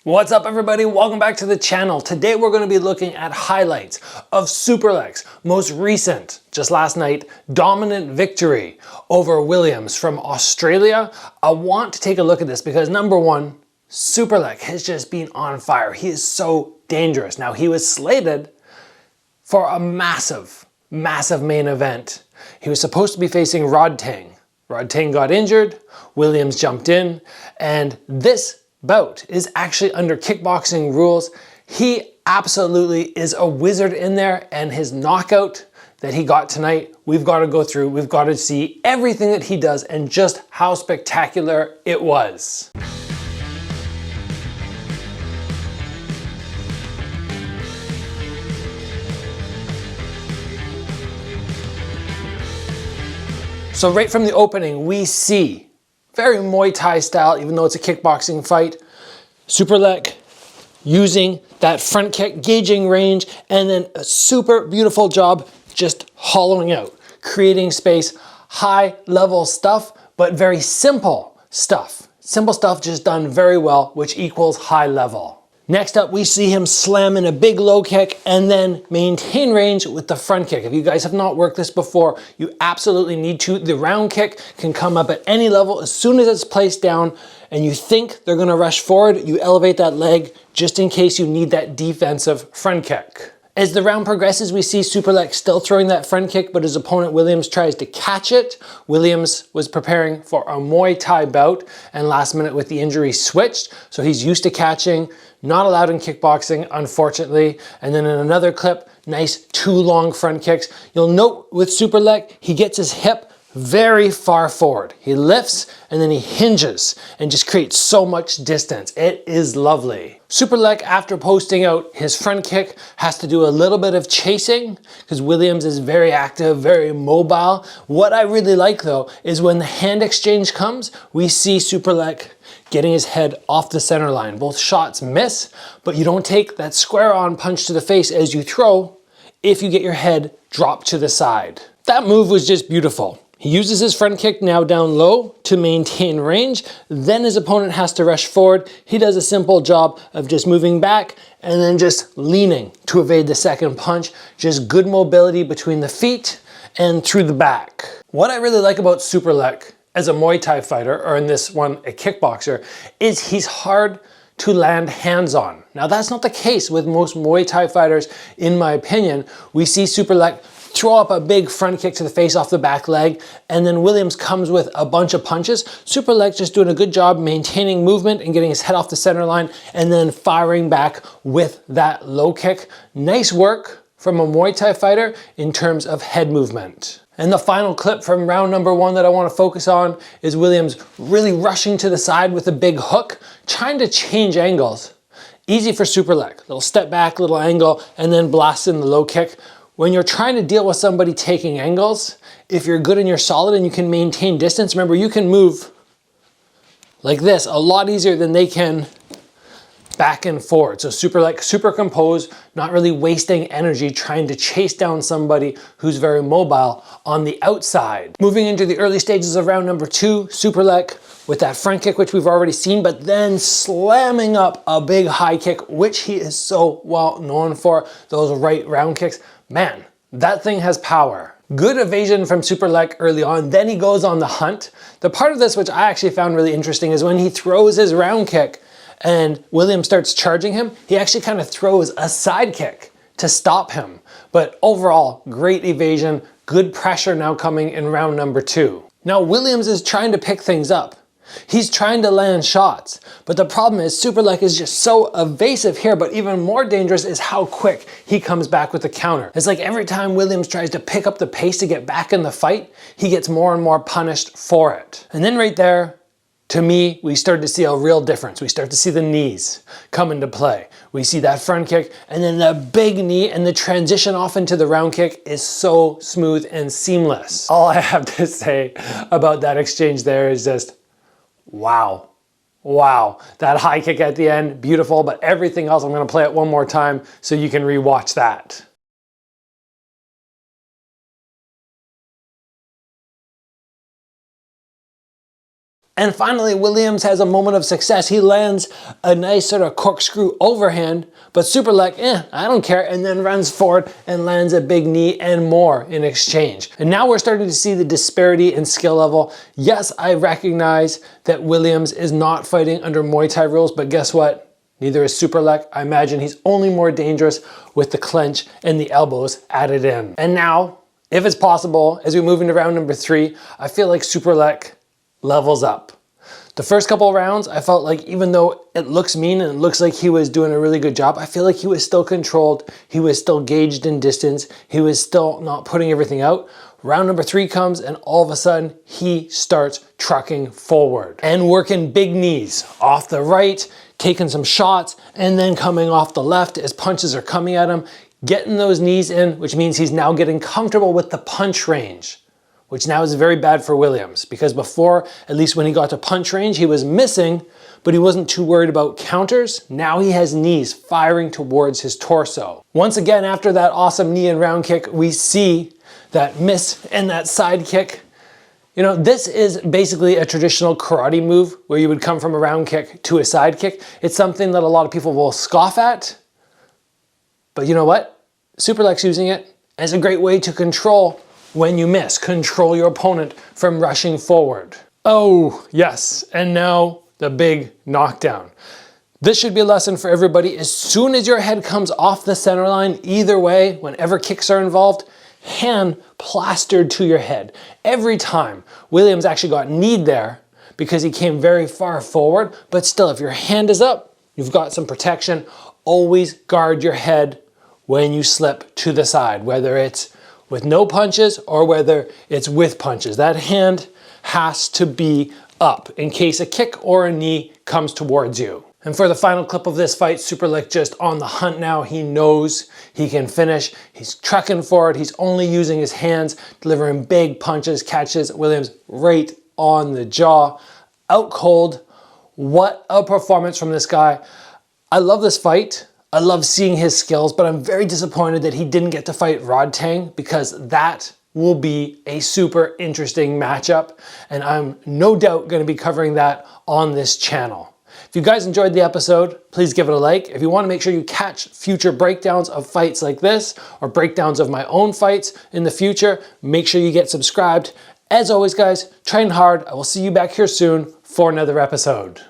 What's up everybody? Welcome back to the channel. Today we're going to be looking at highlights of Superlek's most recent, just last night, dominant victory over Williams from Australia. I want to take a look at this because number one, Superlek has just been on fire. He is so dangerous. Now he was slated for a massive main event. He was supposed to be facing Rodtang. Rodtang got injured, Williams jumped in, and this bout is actually under kickboxing rules. He absolutely is a wizard in there, and his knockout that he got tonight, we've got to go through, we've got to see everything that he does and just how spectacular it was. So right from the opening, we see very Muay Thai style, even though it's a kickboxing fight. Superlek using that front kick, gauging range, and then a super beautiful job just hollowing out, creating space, high level stuff, but very simple stuff. Simple stuff just done very well, which equals high level. Next up, we see him slam in a big low kick and then maintain range with the front kick. If you guys have not worked this before, you absolutely need to. The round kick can come up at any level. As soon as it's placed down and you think they're gonna rush forward, you elevate that leg just in case you need that defensive front kick. As the round progresses, we see Superlek still throwing that front kick, but his opponent Williams tries to catch it. Williams was preparing for a Muay Thai bout and last minute with the injury switched. So he's used to catching, not allowed in kickboxing, unfortunately. And then in another clip, nice two long front kicks. You'll note with Superlek, he gets his hip very far forward. He lifts and then he hinges and just creates so much distance. It is lovely. Superlek, after posting out his front kick, has to do a little bit of chasing because Williams is very active, very mobile. What I really like though is when the hand exchange comes, we see Superlek getting his head off the center line. Both shots miss, but you don't take that square on punch to the face as you throw if you get your head dropped to the side. That move was just beautiful. He uses his front kick now down low to maintain range. Then his opponent has to rush forward. He does a simple job of just moving back and then just leaning to evade the second punch. Just good mobility between the feet and through the back. What I really like about Superlek as a Muay Thai fighter, or in this one, a kickboxer, is he's hard to land hands on. Now that's not the case with most Muay Thai fighters, in my opinion. We see Superlek throw up a big front kick to the face off the back leg, and then Williams comes with a bunch of punches. Superlek just doing a good job maintaining movement and getting his head off the center line and then firing back with that low kick. Nice work from a Muay Thai fighter in terms of head movement. And the final clip from round number one that I want to focus on is Williams really rushing to the side with a big hook, trying to change angles. Easy for Superlek. Little step back, little angle, and then blast in the low kick. When you're trying to deal with somebody taking angles, if you're good and you're solid and you can maintain distance, remember you can move like this a lot easier than they can back and forward. So Superlek, super composed, not really wasting energy trying to chase down somebody who's very mobile on the outside. Moving into the early stages of round number two, Superlek with that front kick, which we've already seen, but then slamming up a big high kick, which he is so well known for, those right round kicks. Man, that thing has power. Good evasion from Superlek early on, then he goes on the hunt. The part of this which I actually found really interesting is when he throws his round kick and Williams starts charging him, he actually kind of throws a side kick to stop him. But overall, great evasion, good pressure now coming in round number two. Now Williams is trying to pick things up. He's trying to land shots, but the problem is Superlek is just so evasive here, but even more dangerous is how quick he comes back with the counter. It's like every time Williams tries to pick up the pace to get back in the fight, he gets more and more punished for it. And then right there, to me, we start to see a real difference. We start to see the knees come into play. We see that front kick and then the big knee, and the transition off into the round kick is so smooth and seamless. All I have to say about that exchange there is just, wow. Wow, that high kick at the end, beautiful, but everything else, I'm gonna play it one more time so you can rewatch that. And finally, Williams has a moment of success. He lands a nice sort of corkscrew overhand, but Superlek, I don't care, and then runs forward and lands a big knee and more in exchange. And now we're starting to see the disparity in skill level. Yes, I recognize that Williams is not fighting under Muay Thai rules, but guess what? Neither is Superlek. I imagine he's only more dangerous with the clench and the elbows added in. And now, if it's possible, as we move into round number 3, I feel like Superlek levels up. The first couple of rounds, I felt like even though it looks mean and it looks like he was doing a really good job, I feel like he was still controlled, he was still gauged in distance, he was still not putting everything out. Round number 3 comes and all of a sudden he starts trucking forward and working big knees off the right, taking some shots, and then coming off the left as punches are coming at him, getting those knees in, which means he's now getting comfortable with the punch range, which now is very bad for Williams, because before, at least when he got to punch range, he was missing, but he wasn't too worried about counters. Now he has knees firing towards his torso. Once again, after that awesome knee and round kick, we see that miss and that side kick. You know, this is basically a traditional karate move where you would come from a round kick to a side kick. It's something that a lot of people will scoff at, but you know what? Superlek's using it as a great way to control when you miss, control your opponent from rushing forward. Oh, yes, and now the big knockdown. This should be a lesson for everybody. As soon as your head comes off the center line, either way, whenever kicks are involved, hand plastered to your head. Every time. Williams actually got kneed there because he came very far forward, but still, if your hand is up, you've got some protection. Always guard your head when you slip to the side, whether it's with no punches or whether it's with punches. That hand has to be up in case a kick or a knee comes towards you. And for the final clip of this fight, Superlek just on the hunt now. He knows he can finish. He's trucking forward. He's only using his hands, delivering big punches, catches Williams right on the jaw. Out cold. What a performance from this guy. I love this fight. I love seeing his skills, but I'm very disappointed that he didn't get to fight Rodtang, because that will be a super interesting matchup, and I'm no doubt going to be covering that on this channel. If you guys enjoyed the episode, please give it a like. If you want to make sure you catch future breakdowns of fights like this, or breakdowns of my own fights in the future, make sure you get subscribed. As always, guys, train hard. I will see you back here soon for another episode.